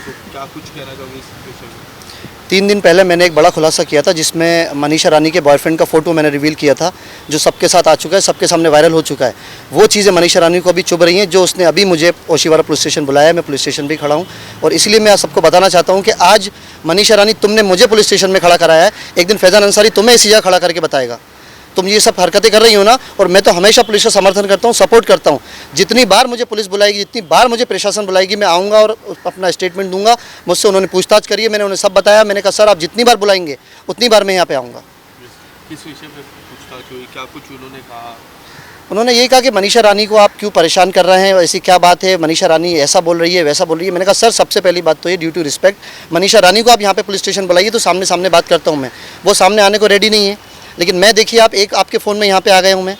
तो क्या कुछ कहना चाहोगे इस विषय में? 3 दिन पहले मैंने एक बड़ा खुलासा किया था जिसमें मनीषा रानी के बॉयफ्रेंड का फ़ोटो मैंने रिवील किया था, जो सबके साथ आ चुका है, सबके सामने वायरल हो चुका है। वो चीज़ें मनीषा रानी को अभी चुभ रही हैं, जो उसने अभी मुझे ओशीवारा पुलिस स्टेशन बुलाया है। मैं पुलिस स्टेशन भी खड़ा हूँ और इसलिए मैं सबको बताना चाहता हूँ कि आज मनीषा रानी, तुमने मुझे पुलिस स्टेशन में खड़ा कराया है, एक दिन फैज़ान अंसारी तुम्हें इसी जगह खड़ा करके बताएगा। तुम ये सब हरकतें कर रही हो ना, और मैं तो हमेशा पुलिस का समर्थन करता हूँ, सपोर्ट करता हूँ। जितनी बार मुझे पुलिस बुलाएगी, जितनी बार मुझे प्रशासन बुलाएगी, मैं आऊँगा और अपना स्टेटमेंट दूंगा। मुझसे उन्होंने पूछताछ करी है, मैंने उन्हें सब बताया। मैंने कहा सर आप जितनी बार बुलाएंगे उतनी बार मैं यहाँ पे आऊँगा। किस विषय पे पूछताछ हुई, क्या कुछ उन्होंने कहा? उन्होंने यही कहा कि मनीषा रानी को आप क्यों परेशान कर रहे हैं, ऐसी क्या बात है, मनीषा रानी ऐसा बोल रही है, वैसा बोल रही है। मैंने कहा सर सबसे पहली बात तो ये, due to respect, Manisha Rani को आप यहाँ पे पुलिस स्टेशन बुलाइए तो सामने सामने बात करता हूँ मैं। वो सामने आने को रेडी नहीं है, लेकिन मैं देखिए आप एक आपके फ़ोन में यहाँ पे आ गया हूँ मैं।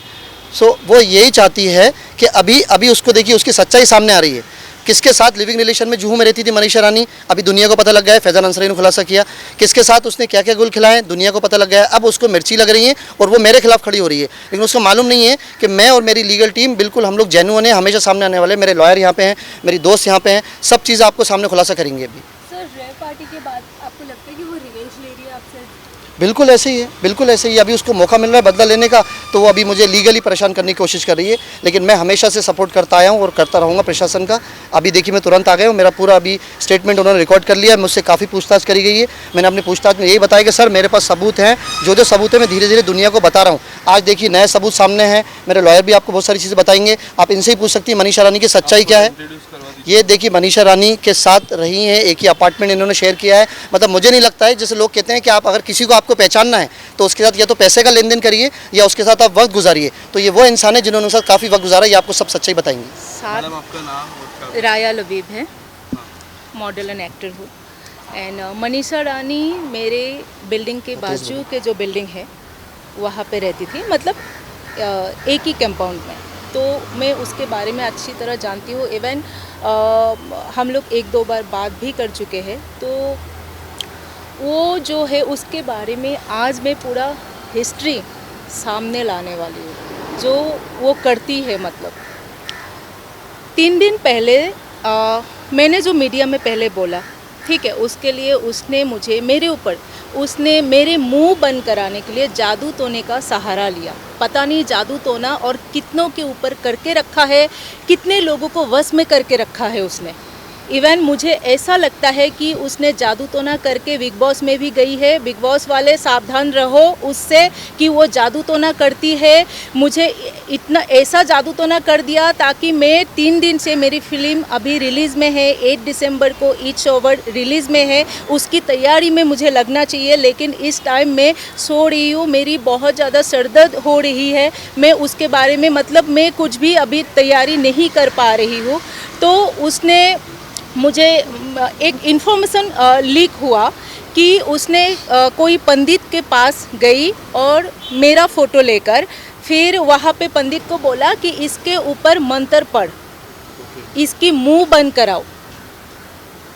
सो वो यही चाहती है कि अभी उसको देखिए, उसकी सच्चाई सामने आ रही है। किसके साथ लिविंग रिलेशन में जूहू में रहती थी मनीषा रानी, अभी दुनिया को पता लग गया है। फैज़ान अंसारी ने खुलासा किया किसके साथ उसने क्या क्या गुल खिलाए, दुनिया को पता लग गया है। अब उसको मिर्ची लग रही है और वो मेरे खिलाफ खड़ी हो रही है, लेकिन उसको मालूम नहीं है कि मैं और मेरी लीगल टीम बिल्कुल हम लोग जेन्युइन है, हमेशा सामने आने वाले। मेरे लॉयर यहाँ पे हैं, मेरी दोस्त यहाँ पे हैं, सब चीज़ें आपको सामने खुलासा करेंगे अभी। सर रेव पार्टी के बाद आपको लगता है कि वो रिवेंज ले रही है आपसे? बिल्कुल ऐसे ही है, बिल्कुल ऐसे ही। अभी उसको मौका मिल रहा है बदला लेने का, तो वो अभी मुझे लीगली परेशान करने की कोशिश कर रही है, लेकिन मैं हमेशा से सपोर्ट करता आया हूँ और करता रहूँगा प्रशासन का। अभी देखिए मैं तुरंत आ गया हूँ, मेरा पूरा अभी स्टेटमेंट उन्होंने रिकॉर्ड कर लिया है। मुझसे काफ़ी पूछताछ करी गई है। मैंने अपनी पूछताछ में यही बताया कि सर मेरे पास सबूत हैं, जो सबूत है मैं धीरे धीरे दुनिया को बता रहा हूँ। आज देखिए नए सबूत सामने हैं, मेरे लॉयर भी आपको बहुत सारी चीज़ें बताएंगे। आप इनसे ही पूछ सकती हैं मनीषा रानी की सच्चाई क्या है। ये देखिए मनीषा रानी के साथ रही हैं, एक ही अपार्टमेंट इन्होंने शेयर किया है। मतलब मुझे नहीं लगता है, जैसे लोग कहते हैं कि आप अगर किसी को आपको पहचानना है तो उसके साथ या तो पैसे का लेन देन करिए या उसके साथ आप वक्त गुजारिए। तो ये वो इंसान है जिन्होंने उनके साथ काफ़ी वक्त गुजारा, ये आपको सब सच्चाई बताएंगे। मैडम आपका नाम और राया लबीब है, मॉडल एंड एक्टर हूँ। एंड मनीषा रानी मेरे बिल्डिंग के बाजू के जो बिल्डिंग है वहाँ पे रहती थी, मतलब एक ही कंपाउंड में। तो मैं उसके बारे में अच्छी तरह जानती हूँ। इवन हम लोग 1-2 बार बात भी कर चुके हैं। तो वो जो है उसके बारे में आज मैं पूरा हिस्ट्री सामने लाने वाली हूँ, जो वो करती है। मतलब 3 दिन पहले मैंने जो मीडिया में पहले बोला, ठीक है, उसके लिए उसने मुझे उसने मेरे मुंह बंद कराने के लिए जादू टोने का सहारा लिया। पता नहीं जादू टोना और कितनों के ऊपर करके रखा है, कितने लोगों को वश में करके रखा है उसने। इवन मुझे ऐसा लगता है कि उसने जादू टोना करके बिग बॉस में भी गई है। बिग बॉस वाले सावधान रहो उससे कि वो जादू टोना करती है। मुझे इतना ऐसा जादू टोना कर दिया ताकि मैं 3 दिन से, मेरी फिल्म अभी रिलीज़ में है, 8 दिसंबर को ईच ओवर रिलीज़ में है, उसकी तैयारी में मुझे लगना चाहिए। लेकिन इस टाइम मैं सो रही हूँ, मेरी बहुत ज़्यादा सरदर्द हो रही है। मैं उसके बारे में मतलब मैं कुछ भी अभी तैयारी नहीं कर पा रही हूँ। तो उसने मुझे एक इन्फॉर्मेशन लीक हुआ कि उसने कोई पंडित के पास गई और मेरा फ़ोटो लेकर फिर वहाँ पे पंडित को बोला कि इसके ऊपर मंत्र पढ़, इसकी मुंह बंद कराओ,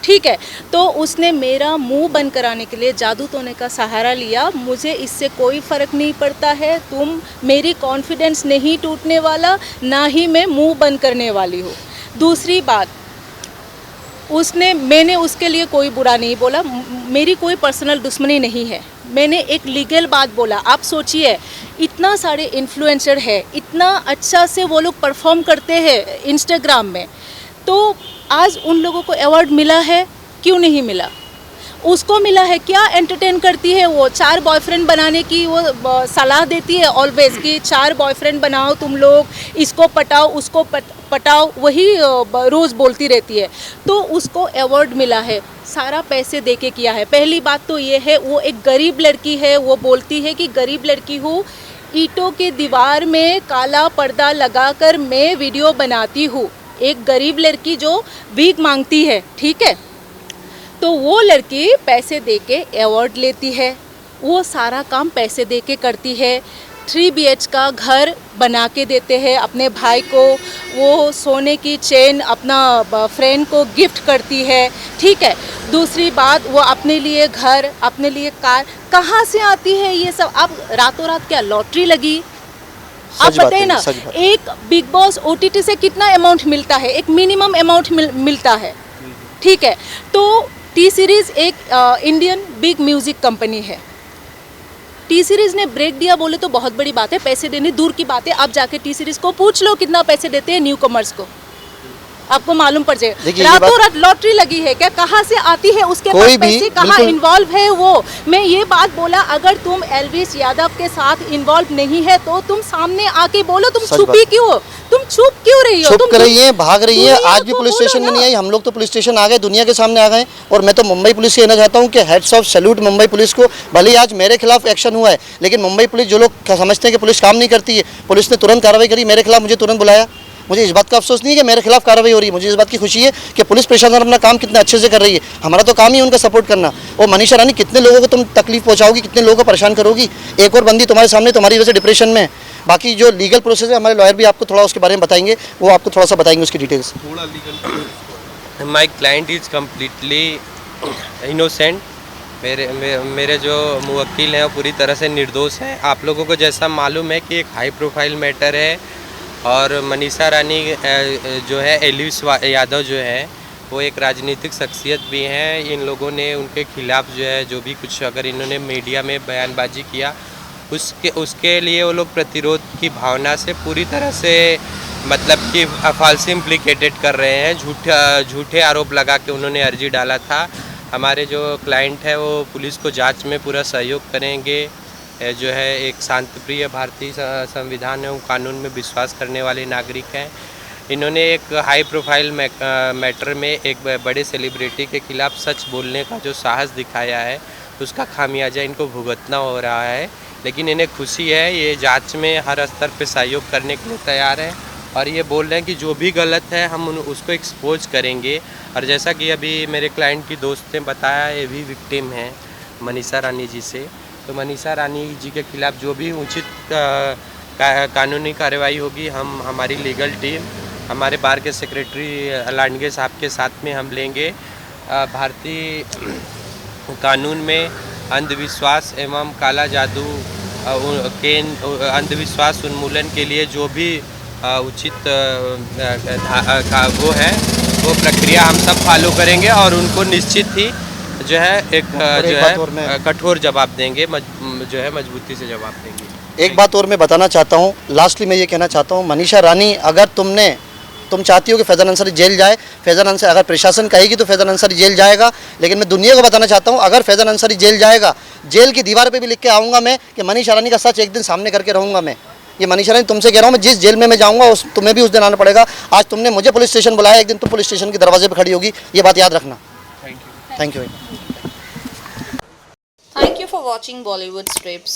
ठीक है। तो उसने मेरा मुंह बंद कराने के लिए जादू टोने का सहारा लिया। मुझे इससे कोई फ़र्क नहीं पड़ता है, मेरी कॉन्फिडेंस नहीं टूटने वाला, ना ही मैं मुंह बंद करने वाली हूँ। दूसरी बात, मैंने उसके लिए कोई बुरा नहीं बोला, मेरी कोई पर्सनल दुश्मनी नहीं है। मैंने एक लीगल बात बोला। आप सोचिए इतना सारे इन्फ्लुएंसर है, इतना अच्छा से वो लोग परफॉर्म करते हैं इंस्टाग्राम में, तो आज उन लोगों को अवार्ड मिला है, क्यों नहीं मिला? उसको मिला है। क्या एंटरटेन करती है वो? 4 बॉयफ्रेंड बनाने की वो सलाह देती है ऑलवेज कि 4 बॉयफ्रेंड बनाओ तुम लोग, इसको पटाओ उसको पटाओ, वही रोज़ बोलती रहती है। तो उसको अवार्ड मिला है, सारा पैसे दे के किया है। पहली बात तो ये है, वो एक गरीब लड़की है। वो बोलती है कि गरीब लड़की हूँ, ईंटों के दीवार में काला पर्दा लगाकर मैं वीडियो बनाती हूँ। एक गरीब लड़की जो भीख मांगती है, ठीक है, तो वो लड़की पैसे दे के अवार्ड लेती है। वो सारा काम पैसे दे के करती है। 3 BH का घर बना के देते हैं अपने भाई को। वो सोने की चेन अपना फ्रेंड को गिफ्ट करती है, ठीक है। दूसरी बात, वो अपने लिए घर, अपने लिए कार, कहाँ से आती है ये सब? अब रातों रात क्या लॉटरी लगी? आप बताइए ना, एक बिग बॉस OTT से कितना अमाउंट मिलता है? एक मिनिमम अमाउंट मिलता है, ठीक है, तो टी सीरीज़ एक इंडियन बिग म्यूज़िक कंपनी है। टी सीरीज़ ने ब्रेक दिया बोले तो बहुत बड़ी बात है, पैसे देने दूर की बात है। आप जाके टी सीरीज़ को पूछ लो कितना पैसे देते हैं न्यू कमर्स को, आपको मालूम पड़ जाए। देखिए, ये रातों बात- रात लॉटरी लगी है क्या, कहाँ से आती है उसके कोई पास भी, पैसे, कहाँ बिल्कुल। इन्वॉल्व है वो। मैं ये बात बोला, अगर तुम एलविस यादव के साथ इन्वॉल्व नहीं है तो तुम सामने आके बोलो, तुम सच छुपी बात। क्यों, तुम छुप क्यों रही हो, छुप तुम कर रही है, भाग रही है। दुनिया आज भी को पुलिस बोलो स्टेशन में ना। नहीं आई, हम लोग तो पुलिस स्टेशन आ गए, दुनिया के सामने आ गए। और मैं तो मुंबई पुलिस से कहना चाहता हूँ कि heads of salute Mumbai police को। भले ही आज मेरे खिलाफ एक्शन हुआ है, लेकिन मुंबई पुलिस, जो लोग समझते हैं कि पुलिस काम नहीं करती है, पुलिस ने तुरंत कार्रवाई करी मेरे खिलाफ, मुझे तुरंत बुलाया। मुझे इस बात का अफसोस नहीं है कि मेरे खिलाफ कार्रवाई हो रही है, मुझे इस बात की खुशी है कि पुलिस प्रशासन अपना काम कितना अच्छे से कर रही है। हमारा तो काम ही उनका सपोर्ट करना। और मनीषा रानी, कितने लोगों को तुम तकलीफ पहुंचाओगी, कितने लोगों को परेशान करोगी। एक और बंदी तुम्हारे सामने तुम्हारी वजह से डिप्रेशन में है। बाकी जो लीगल प्रोसेस है, हमारे लॉयर भी आपको थोड़ा उसके बारे में बताएंगे, वो आपको थोड़ा सा बताएंगे उसकी डिटेल्स। थोड़ा legal my client is completely innocent. मेरे जो मुवक्किल हैं वो पूरी तरह से निर्दोष हैं। आप लोगों को जैसा मालूम है कि एक हाई प्रोफाइल मैटर है, और मनीषा रानी जो है, एलविस यादव जो है, वो एक राजनीतिक शख्सियत भी हैं। इन लोगों ने उनके खिलाफ जो है, जो भी कुछ अगर इन्होंने मीडिया में बयानबाजी किया, उसके लिए वो लोग प्रतिरोध की भावना से पूरी तरह से, मतलब कि फाल्सी इम्प्लिकेटेड कर रहे हैं। झूठे आरोप लगा के उन्होंने अर्जी डाला था। हमारे जो क्लाइंट है वो पुलिस को जांच में पूरा सहयोग करेंगे। जो है, एक शांतिप्रिय भारतीय संविधान एवं कानून में विश्वास करने वाले नागरिक हैं। इन्होंने एक हाई प्रोफाइल मैटर में एक बड़े सेलिब्रिटी के खिलाफ सच बोलने का जो साहस दिखाया है, उसका खामियाजा इनको भुगतना हो रहा है। लेकिन इन्हें खुशी है, ये जांच में हर स्तर पे सहयोग करने के लिए तैयार है, और ये बोल रहे हैं कि जो भी गलत है हम उसको एक्सपोज करेंगे। और जैसा कि अभी मेरे क्लाइंट की दोस्त ने बताया, ये भी विक्टिम हैं मनीषा रानी जी से। तो मनीषा रानी जी के खिलाफ जो भी उचित कानूनी कार्रवाई होगी, हमारी लीगल टीम, हमारे बार के सेक्रेटरी लांडगे साहब के साथ में हम लेंगे। भारतीय कानून में अंधविश्वास एवं काला जादू के अंधविश्वास उन्मूलन के लिए जो भी उचित वो है, वो प्रक्रिया हम सब फॉलो करेंगे, और उनको निश्चित ही जो है एक कठोर जवाब देंगे, जो है मजबूती से जवाब देंगे। एक बात और मैं बताना चाहता हूँ, लास्टली मैं ये कहना चाहता हूँ, मनीषा रानी, अगर तुम चाहती हो कि फैज़ान अंसारी जेल जाए, फैज़ान अंसारी, अगर प्रशासन कहेगी तो फैज़ान अंसारी जेल जाएगा। लेकिन मैं दुनिया को बताना चाहता हूँ, अगर फैज़ान अंसारी जेल जाएगा, जेल की दीवार पे भी लिख के आऊँगा मैं कि मनीषा रानी का सच एक दिन सामने करके रहूँगा मैं। ये मनीषा रानी, तुमसे कह रहा हूँ, मैं जिस जेल में मैं जाऊँगा तुम्हें भी उस दिन आना पड़ेगा। आज तुमने मुझे पुलिस स्टेशन बुलाया, एक दिन तुम पुलिस स्टेशन के दरवाजे पर खड़ी होगी, ये बात याद रखना। Thank you. Thank you for watching Bollywood Strips.